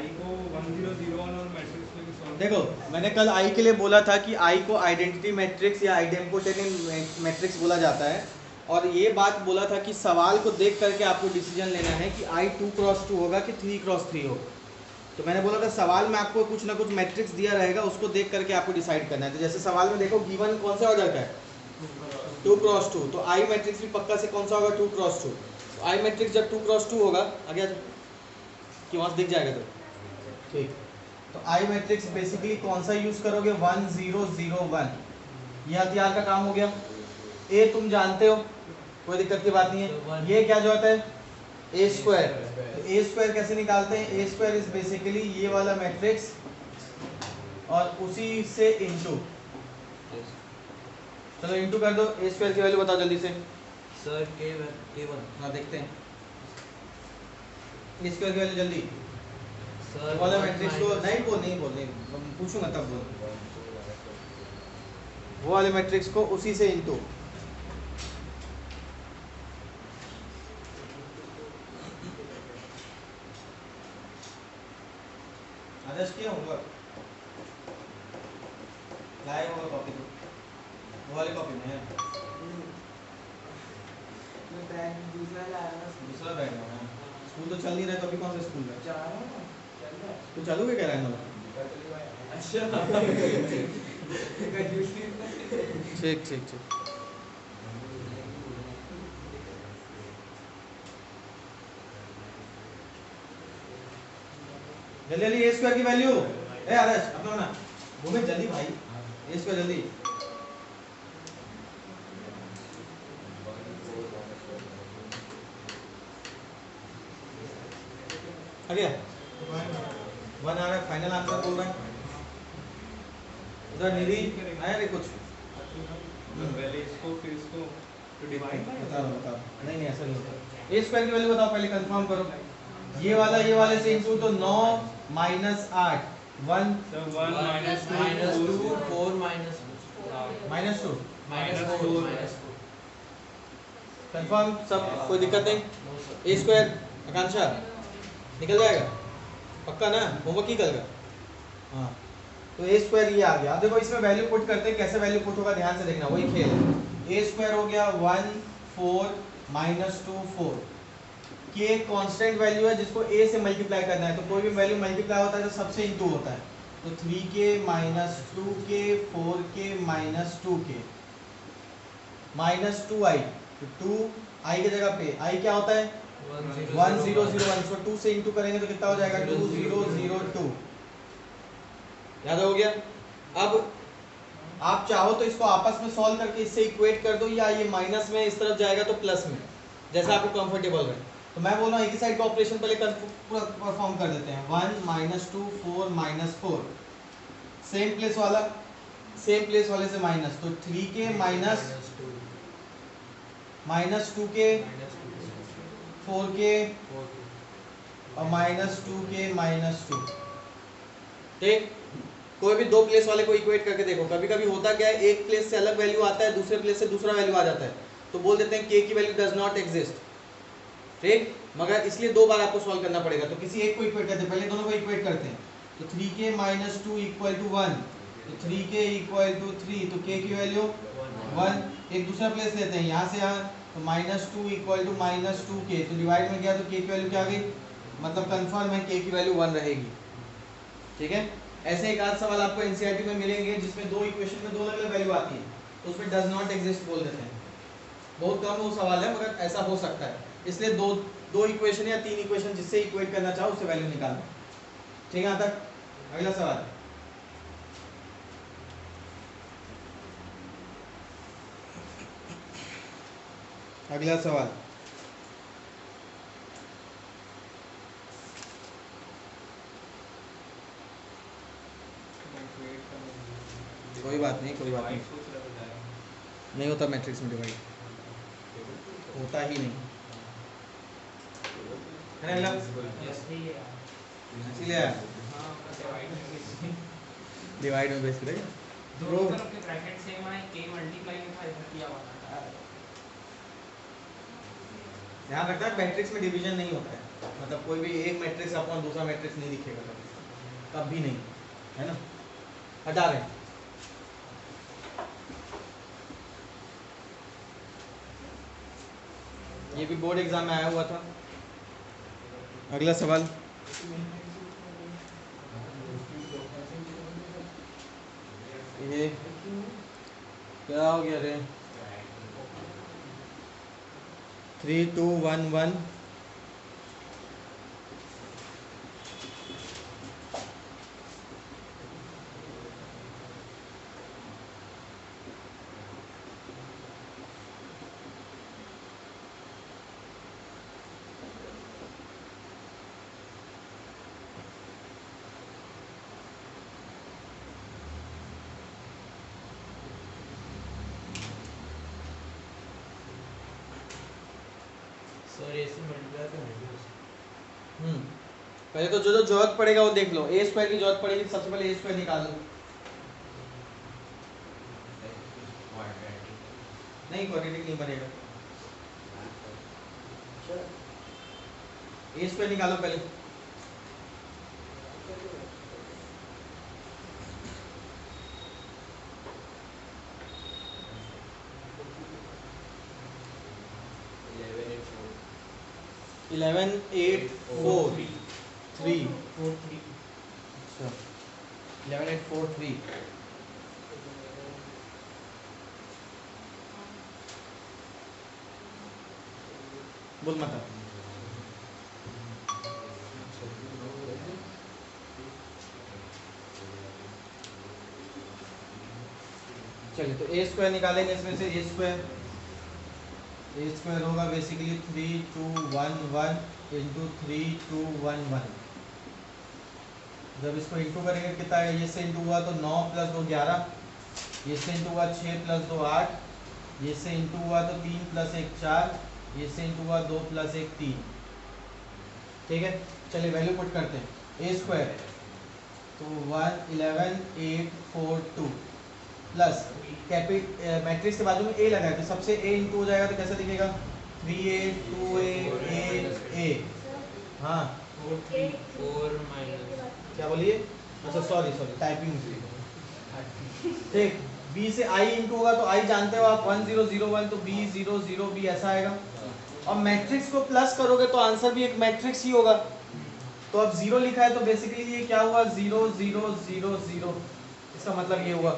आई को 1001 और मैट्रिक्स में भी सॉल्व देखो मैंने कल आई के लिए बोला था कि आई को आइडेंटिटी मैट्रिक्स या आइडेम्पोटेंट मैट्रिक्स बोला जाता है, और ये बात बोला था कि सवाल को देख करके आपको डिसीजन लेना है कि आई 2x2 होगा कि 3x3 होगा। तो मैंने बोला था सवाल में आपको कुछ ना कुछ मैट्रिक्स दिया रहेगा, उसको देख करके आपको डिसाइड करना है। तो जैसे सवाल में देखो गिवन कौन सा ऑर्डर का है 2x2, तो आई मैट्रिक्स भी पक्का से कौन सा होगा 2x2। तो आई मैट्रिक्स जब 2x2 होगा आगे कि वहाँ दिख जाएगा तो ठीक। तो आई मैट्रिक्स बेसिकली कौन सा यूज करोगे 1 0 0 1, ये हथियार का काम हो गया। ए तुम जानते हो, कोई दिक्कत की बात नहीं है। ये क्या जो होता है ए स्क्वायर, तो ए स्क्वायर कैसे निकालते हैं, ए स्क्वायर इज बेसिकली ये वाला मैट्रिक्स और उसी से इनटू, चलो इनटू कर दो। ए स्क्वायर की वैल्यू बताओ जल्दी से सर k1 हाँ देखते हैं ए स्क्वायर की वैल्यू जल्दी। सर वाला मैट्रिक्स को नहीं बोल पूछूंगा तब बोल, वो वाले मैट्रिक्स को उसी से इनटू। आदेश किया होगा लाए होगा कॉपी, तो वो वाले कॉपी में है दूसरा बैग में है। स्कूल तो चल नहीं रहा, तो अभी कौन सा स्कूल है तो चालू क्या कह रहा है ना। ठीक ठीक ठीक जल्दी जल्दी ए स्क्वायर की वैल्यू, ए आदर्श अपना ना घूमे जल्दी भाई, ए स्क्वायर जल्दी। आ गया 1 आ रहा है, फाइनल आंसर बोल रहा है उधर निधि आया रे कुछ पहले इसको फिर इसको तो डिवाइड बताओ नहीं ऐसा नहीं होता। ए स्क्वायर की वैल्यू बताओ पहले, कंफर्म करो। ये वाले से इनटू, तो 9 माइनस 8 1 1 -2 4 माइनस 2 -4 कंफर्म सब, कोई दिक्कत नहीं। ए स्क्वायर आकांक्षा निकल जाएगा पक्का ना, होमवर्क ही कल का। हाँ तो ए स्क्वायर ये आ गया। देखो इसमें वैल्यू पुट करते हैं, कैसे वैल्यू पुट होगा ध्यान से देखना, वही खेल है। ए स्क्वायर हो गया 1 4 -2 4, के कांस्टेंट वैल्यू है जिसको ए से मल्टीप्लाई करना है, तो कोई भी वैल्यू मल्टीप्लाई होता है तो सबसे इनटू होता है। तो 3k -2k 4k -2k -2i, तो 2i की जगह पे i क्या होता है 1001, सो 2 से इनटू करेंगे तो कितना हो जाएगा 2002। याद हो गया। अब आप चाहो तो इसको आपस में सॉल्व करके इससे इक्वेट कर दो, या ये माइनस में इस तरफ जाएगा तो प्लस में, जैसा आपको कंफर्टेबल रहे। तो मैं बोल रहा हूँ एक ही साइड का ऑपरेशन पहले पूरा परफॉर्म कर देते हैं। 1 -2 4 -4, सेम प्लेस वाले से माइनस, तो 3k -2k 4k और -2k -2। ठीक, कोई भी दो प्लेस वाले को इक्वेट करके देखो। कभी कभी होता क्या है, एक प्लेस से अलग वैल्यू आता है, दूसरे प्लेस से दूसरा वैल्यू आ जाता है, तो बोल देते हैं k की वैल्यू डज नॉट एग्जिस्ट। ठीक, मगर इसलिए दो बार आपको सॉल्व करना पड़ेगा। तो किसी एक को इक्वेट करते हैं, पहले दोनों को इक्वेट करते हैं। तो 3k -2 = 1, तो 3k = 3, तो k की वैल्यू 1। एक दूसरा प्लेस लेते हैं, यहाँ से यहाँ, तो -2 = -2k, तो डिवाइड में गया तो k की वैल्यू क्या आ गई, मतलब कंफर्म है k की वैल्यू 1 रहेगी। ठीक है, ऐसे एक आध सवाल आपको एनसीईआरटी में मिलेंगे जिसमें दो इक्वेशन में दो अलग अलग वैल्यू आती है, तो उसमें डज नॉट एग्जिस्ट बोल देते हैं। बहुत कम वो सवाल है, मगर ऐसा हो सकता है। इसलिए दो इक्वेशन या 3 इक्वेशन जिससे इक्वेट करना चाहो उससे वैल्यू निकालना। ठीक है, यहाँ तक। अगला सवाल, अगला सवाल कोई बात नहीं नहीं होता मैट्रिक्स में डिवाइड, होता ही नहीं है ना, इसीलिए डिवाइड में बेस करेगा। दोनों तरफ के ब्रैकेट सेम आए, k मल्टीप्लाई में था, इधर किया हुआ था। ध्यान रखना मैट्रिक्स में डिवीजन नहीं होता है। मतलब कोई भी एक मैट्रिक्स अपॉन दूसरा मैट्रिक्स नहीं दिखेगा कभी नहीं, है ना। हटा रहे हैं। ये भी बोर्ड एग्जाम में आया हुआ था। अगला सवाल, ये क्या हो गया रे, 3 2 1 1 सर ऐसे मल्टीप्लाई करेंगे। पहले तो जो जो जरूरत पड़ेगा वो देख लो। ए स्क्वायर की जरूरत पड़ेगी, सबसे पहले ए स्क्वायर निकाल लो। नहीं क्वाड्रेटिक नहीं बनेगा, ए स्क्वायर निकालो पहले। इलेवन एट फोर थ्री, अच्छा 11 8 4 3। बोल मत। चलिए तो ए स्क्वायर निकालेंगे इसमें से। ए स्क्वायर होगा बेसिकली 3 2 1 1 इंटू 3 2 1 1। जब इसको इंटू करेंगे कितना है, ये से इंटू हुआ तो 9 प्लस 2 11, ये से इंटू हुआ 6 प्लस 2 8, ये से इंटू हुआ तो 3 प्लस 1 4, ये से इंटू हुआ 2 प्लस 1 3। ठीक है, चलिए वैल्यू पुट करते हैं। ए स्क्वायर तो 1 11 8 4 2 प्लस मैट्रिक्स के बाजू में ए लगा है तो सबसे ए इंटू हो जाएगा तो कैसा दिखेगा 3a 2a a। हाँ 4 माइनस क्या बोलिए, अच्छा सॉरी टाइपिंग। ठीक, b से i इंटू होगा तो i जानते हो आप 1 0 0 1, तो b 0 0 b ऐसा आएगा। और मैट्रिक्स को प्लस करोगे तो आंसर भी एक मैट्रिक्स ही होगा। तो अब 0 लिखा है तो बेसिकली ये क्या हुआ 0 0 0 0, इसका मतलब ये हुआ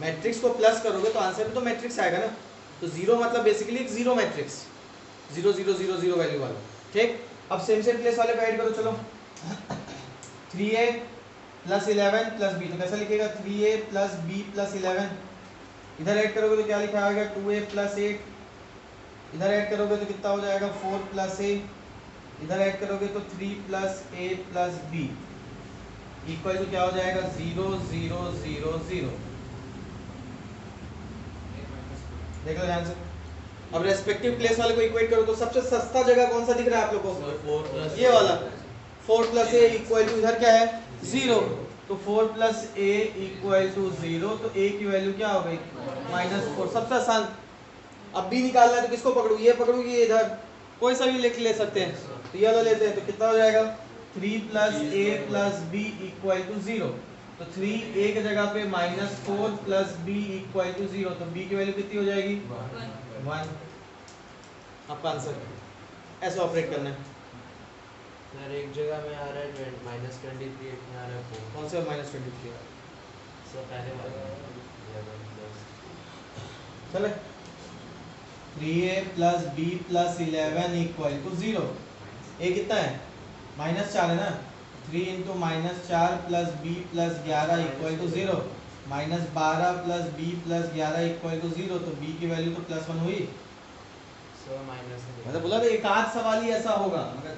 मैट्रिक्स को प्लस करोगे तो आंसर भी तो मैट्रिक्स आएगा ना। तो 0 मतलब बेसिकली एक जीरो मैट्रिक्स, 0 0 0 0 वैल्यू वाला। ठीक, अब सेम प्लेस वाले पे ऐड करो। चलो 3a प्लस 11 प्लस b, तो कैसा लिखेगा 3a प्लस b प्लस 11। इधर ऐड करोगे तो क्या लिखा आएगा 2a प्लस 8, इधर ऐड करोगे तो कितना हो जाएगा 4 प्लस a, इधर ऐड करोगे तो 3 plus a plus b equal to क्या हो जाएगा 0 0 0 0। देख लो ध्यान से। अब रेस्पेक्टिव प्लेस वाले को इक्वेट करो तो सबसे सस्ता जगह कौन सा दिख रहा है आप लोगों को, ये वाला 4 प्लस a इक्वल टू इधर क्या है 0, तो 4 प्लस a इक्वल टू 0, तो a की वैल्यू क्या हो गई -4। सबसे आसान। अब b निकालना है तो किसको पकड़ू, ये पकड़ू ये इधर, कोई सा भी ले सकते हैं। तो ये वाला लेते हैं तो कितना हो जाएगा 3 plus a plus b equal to 0, तो 3 a की जगह पे -4 प्लस b इक्वल टू 0, तो b की वैल्यू कितनी हो जाएगी 1। आपका आंसर ऐसे ऑपरेट करना है। सर एक जगह में आ रहा है -23, एक में आ रहा है 4। कौन सा -23 सर पहले वाला चले 3a plus b plus 11 equal to 0। a कितना है -4 है ना, 3 into -4 plus b plus 11 equal to 0, -12 plus b plus 11 equal to 0, तो b की वैल्यू तो +1 हुई। सर माइनस मतलब बोला तो एक आध सवाल ही ऐसा होगा, मगर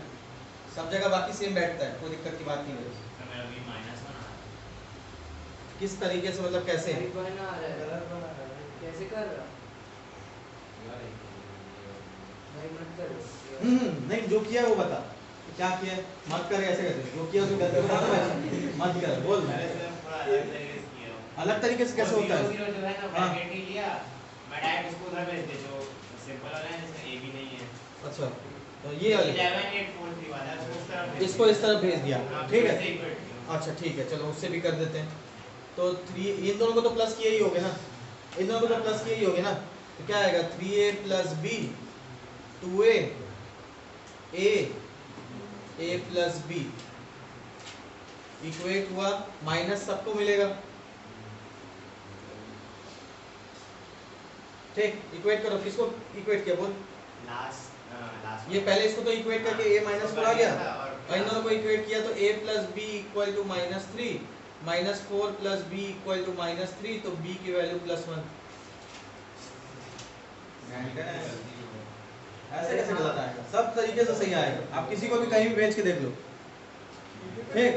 सब जगह बाकी सेम बैठता है, कोई दिक्कत की बात नहीं है। मेरा भी -1 आ रहा किस तरीके से, मतलब कैसे है कैसे कर रहा भाई मत करो नहीं जो किया है वो बता क्या किया है, मत कर ऐसे कैसे, जो किया उसको कहते हैं मत कर, बोल अलग तरीके से कैसे होता है। 0 जो है ना ब्रैकेट ही लिया, मैं डायरेक्ट उसको उधर भेज दे जो सिंपल वाला है जिसमें a भी नहीं है। अच्छा ये वाले 11843 वाला है, उसको उस तरफ भेज इसको इस तरफ भेज दिया, हाँ, ठीक वैसे है। equate किया। अच्छा ठीक है, चलो उससे भी कर देते हैं। तो 3 इन दोनों को तो प्लस किया ही होगे ना, इन दोनों को तो प्लस किया ही होगे ना, तो क्या आएगा 3a plus b 2a a plus b equate हुआ, माइनस सबको मिलेगा, ठीक। इक्वेट करो, किसको इक्वेट किया बोल, लास्ट ये पहले इसको तो इक्वेट करके a माइनस 4 आ गया, और इन दोनों को इक्वेट किया तो a plus b equal to -3 -4 plus b equal to -3, तो b की वैल्यू +1। ऐसे कैसे गलत आएगा, सब तरीके से सही आएगा, आप किसी को भी कहीं भी भेज के देख लो, ठीक।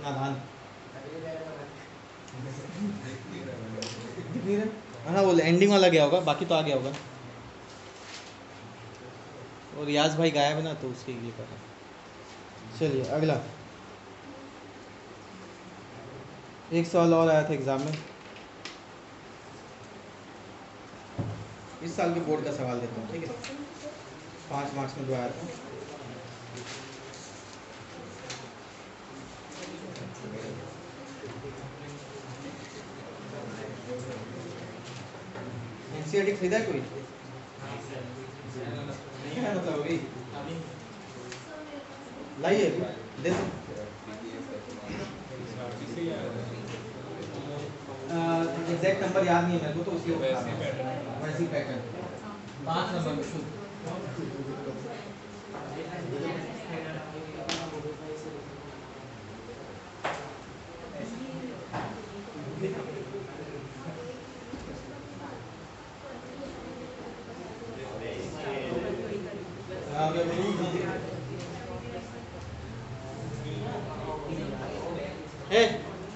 नादान हाँ, वो एंडिंग वाला गया होगा, बाकी तो आ गया होगा। और रियाज भाई गायब है ना, तो उसके लिए कर रहा हूं। चलिए अगला एक सवाल और आया था एग्जाम में, इस साल के बोर्ड का सवाल देता हूँ, ठीक है, 5 मार्क्स में जो आया था। एनसीईआरटी खरीदा है कोई, नहीं है मतलब अभी लाइए दे दो। एग्जैक्ट नंबर याद नहीं है मेरे को, तो उसके वैसी पैटर्न 5 नंबर में शुद्ध।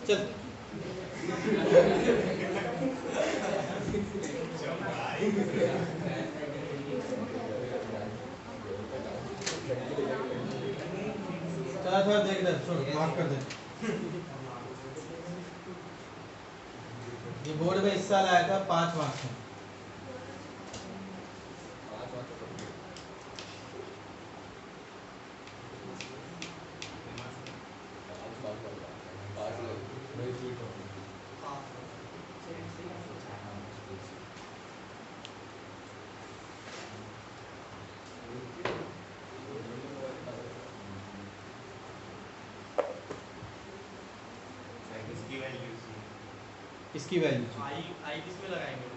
चल चला थोड़ा देख दे, छोड़ माफ कर दे। ये बोर्ड में इस साल आया था 5 मार्क्स में। इसकी वैल्यू आई किस में लगाएंगे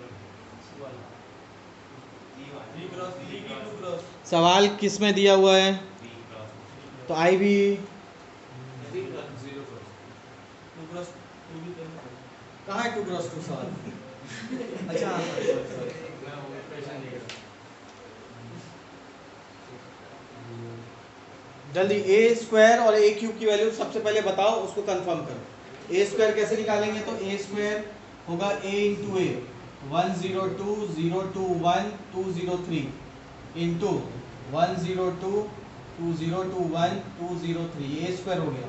सवाल किस में दिया हुआ है, तो आई भी कहाँ है 2x2 सवाल। अच्छा जल्दी ए स्क्वायर और ए क्यूब की वैल्यू सबसे पहले बताओ, उसको कंफर्म करो। ए स्क्वायर कैसे निकालेंगे, तो ए स्क्वायर होगा a into A 102 021 203 into 102 2021 203, A square हो गया।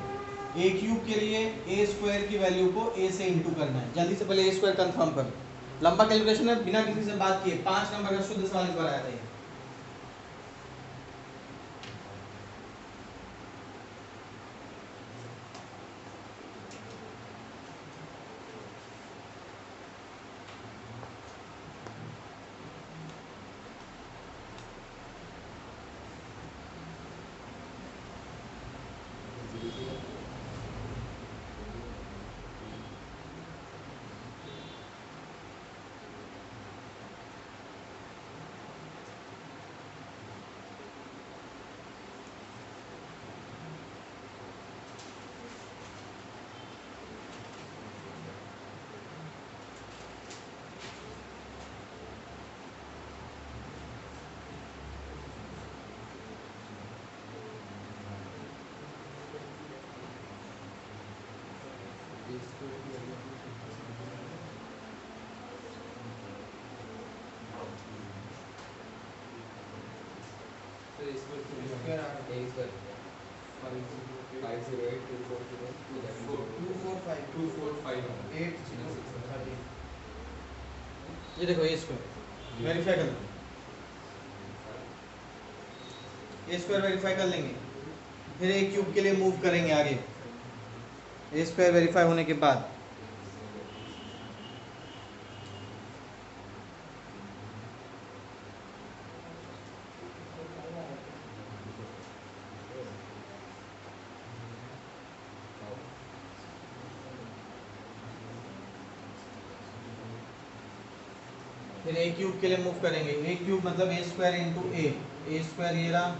ए क्यूब के लिए ए स्क्वायर की वैल्यू को ए से इंटू करना है, जल्दी से पहले ए स्क्वायर कंफर्म करो। लंबा कैलकुलेशन है, बिना किसी से बात किए 5 नंबर का शुद्ध सवाल इस बार आया था ये। ये देखो ए स्क्वायर वेरीफाई कर लो, ए स्क्वायर वेरीफाई कर लेंगे, फिर ए क्यूब के लिए मूव करेंगे आगे। ए स्क्वायर वेरीफाई होने के बाद फिर ए क्यूब के लिए मूव करेंगे। ए क्यूब मतलब ए स्क्वायर इंटू ए स्क्वायर ये रहा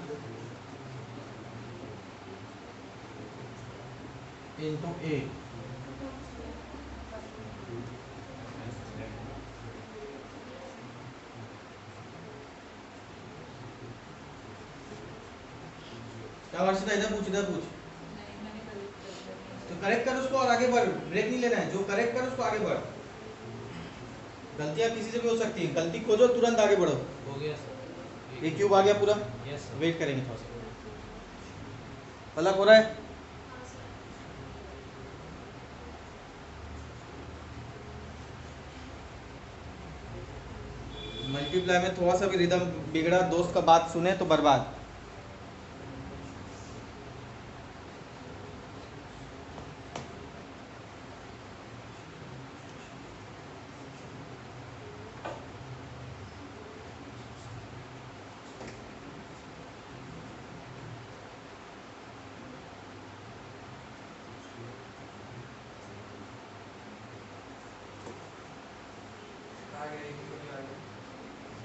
इंटू ए, क्या वर्षिता इधर पूछ तो करेक्ट कर उसको और आगे बढ़, ब्रेक नहीं लेना है, जो करेक्ट कर उसको आगे बढ़। गलतियां किसी से भी हो सकती है, गलती खोजो तुरंत आगे बढ़ो। हो गया सर। ये क्यूब आ गया पूरा, यस सर। वेट करेंगे थोड़ा सा, अलग हो रहा है। मल्टीप्लाई में थोड़ा सा भी रिदम बिगड़ा, दोस्त का बात सुने तो बर्बाद।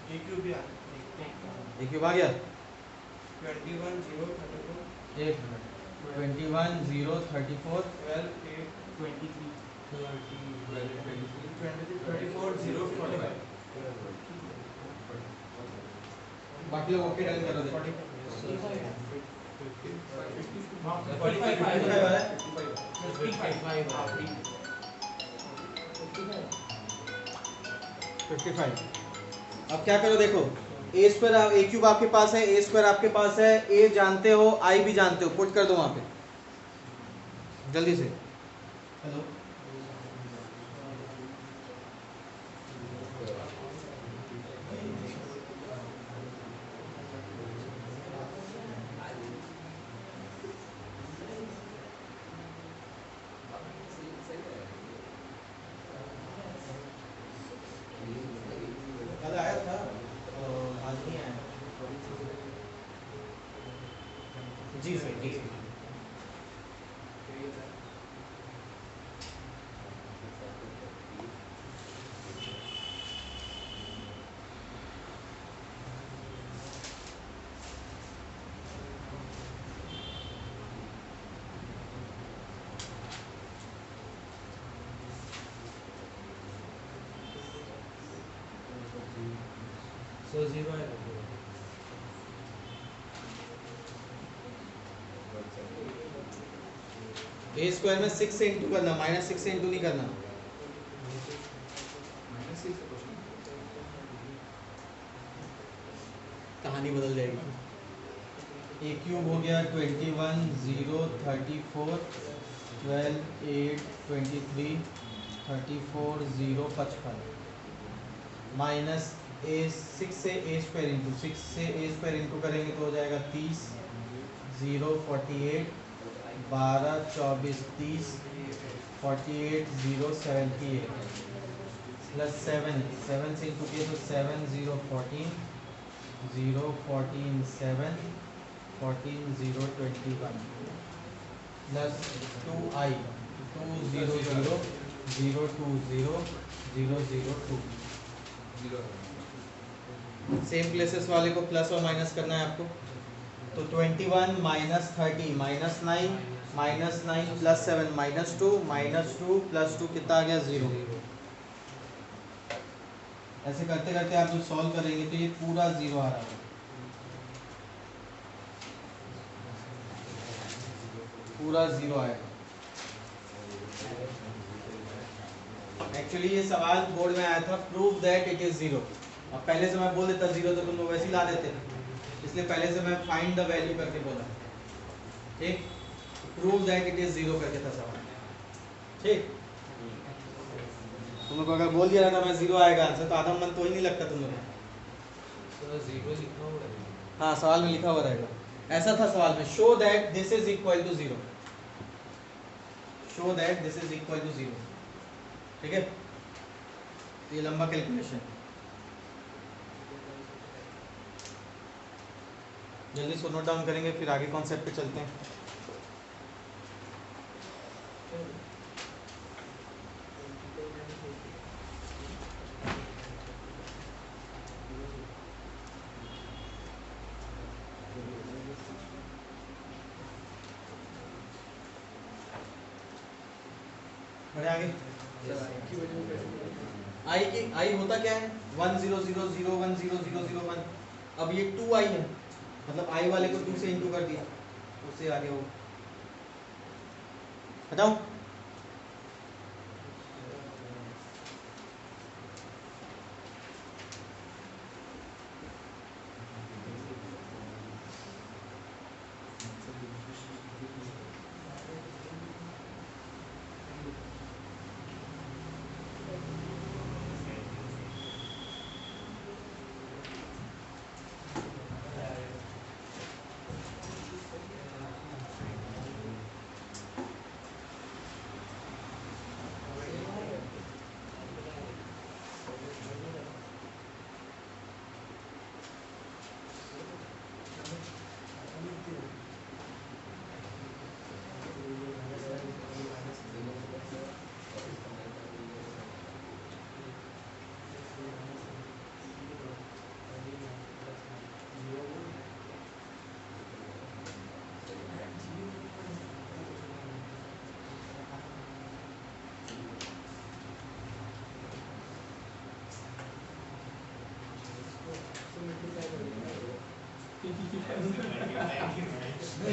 एक क्यूब भी आ देखते हैं। ये क्यूब आ गया, 21 0 34 एक मिनट, 21 0 34 12 8 23 24 0 45 बाकी लोग ओके डन करो दे। 45 वाला है 55। अब क्या करो देखो, ए स्क्वायर ए क्यूब आपके पास है, ए स्क्वायर आपके पास है, ए जानते हो, आई भी जानते हो, पुट कर दो वहां पे जल्दी से। हेलो कल आया था आज नहीं आया। जी सर जी सर। सो 0 है। ए स्क्वायर में 6 से इंटू करना, -6 से इंटू नहीं करना। कहानी बदल जाएगी। ए क्यूब हो गया 21 0 34 12 8 23 34 0 55 माइनस ए 6 से ए स्क्वायर इंटू 6 से ए स्क्वायर इंटू करेंगे तो हो जाएगा 30 0 48 12 24 30 48 0 78 प्लस 7 7 से इंटू किए तो 7 0 14 0 14 7 14 0 21 प्लस 2i 2 0 0 0 2 0 0 0 2। सेम प्लेसेस वाले को प्लस और माइनस करना है आपको, तो 21 माइनस 30 माइनस 9 प्लस 7 -2 प्लस 2 कितना आ गया 0। ऐसे करते करते आप जो सॉल्व करेंगे तो ये पूरा 0 आ रहा है, पूरा 0 आएगा। एक्चुअली ये सवाल बोर्ड में आया था, प्रूव दैट इट इज 0। अब पहले से मैं बोल देता 0 तो तुम लोग वैसे ही ला देते, इसलिए पहले से मैं फाइंड द वैल्यू करके बोला। ठीक, प्रूव दैट इट इज 0 करके था सवाल। ठीक, तुम लोग को अगर बोल दिया रहता मैं 0 आएगा आंसर तो आधा मन तो ही नहीं लगता तुम लोग को। तो जीरो लिखना होगा। हाँ सवाल में लिखा हुआ रहेगा, ऐसा था सवाल में, show that this is equal to 0, show that this is equal to 0। ठीक है, तो ये लंबा कैलकुलेशन, जल्दी से नोट डाउन करेंगे फिर आगे कॉन्सेप्ट पे चलते हैं। बढ़े आगे। आई की आई होता क्या है 1 0 0 0 1 0 0 0 1। अब ये 2 आई है, मतलब आई वाले को 2 से इंटू कर दिया, उससे आगे हो हटाओ।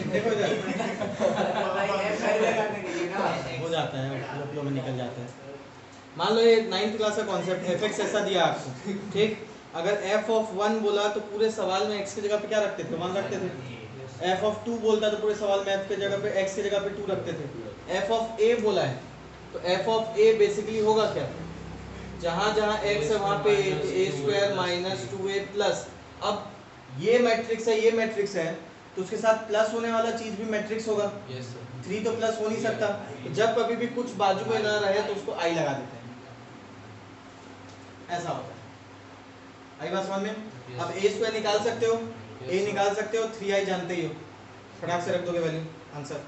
देखो इधर हो जाता है, फ्लो में निकल जाता है। मान लो ये 9th क्लास का कॉन्सेप्ट है, fx ऐसा दिया आपको, ठीक। अगर f ऑफ 1 बोला तो पूरे सवाल में x की जगह पे क्या रखते थे 1 रखते थे। f ऑफ 2 बोलता तो पूरे सवाल में f की जगह पे x की जगह पे 2 रखते थे। f ऑफ a बोला है तो f ऑफ a बेसिकली होगा क्या, जहां जहां x है वहां पे a square minus 2a plus. अब ये मैट्रिक्स है, ये मैट्रिक्स है, तो उसके साथ प्लस होने वाला चीज भी मैट्रिक्स होगा। Yes sir. 3 तो प्लस हो नहीं सकता, तो जब कभी भी कुछ बाजू में ना रहे तो उसको आई लगा देते हैं, ऐसा होता है। आई बात समझ में। Yes. अब a स्क्वायर निकाल सकते हो, Yes, a sir. निकाल सकते हो, 3i जानते ही हो, फटाक से रख दोगे वैल्यू आंसर।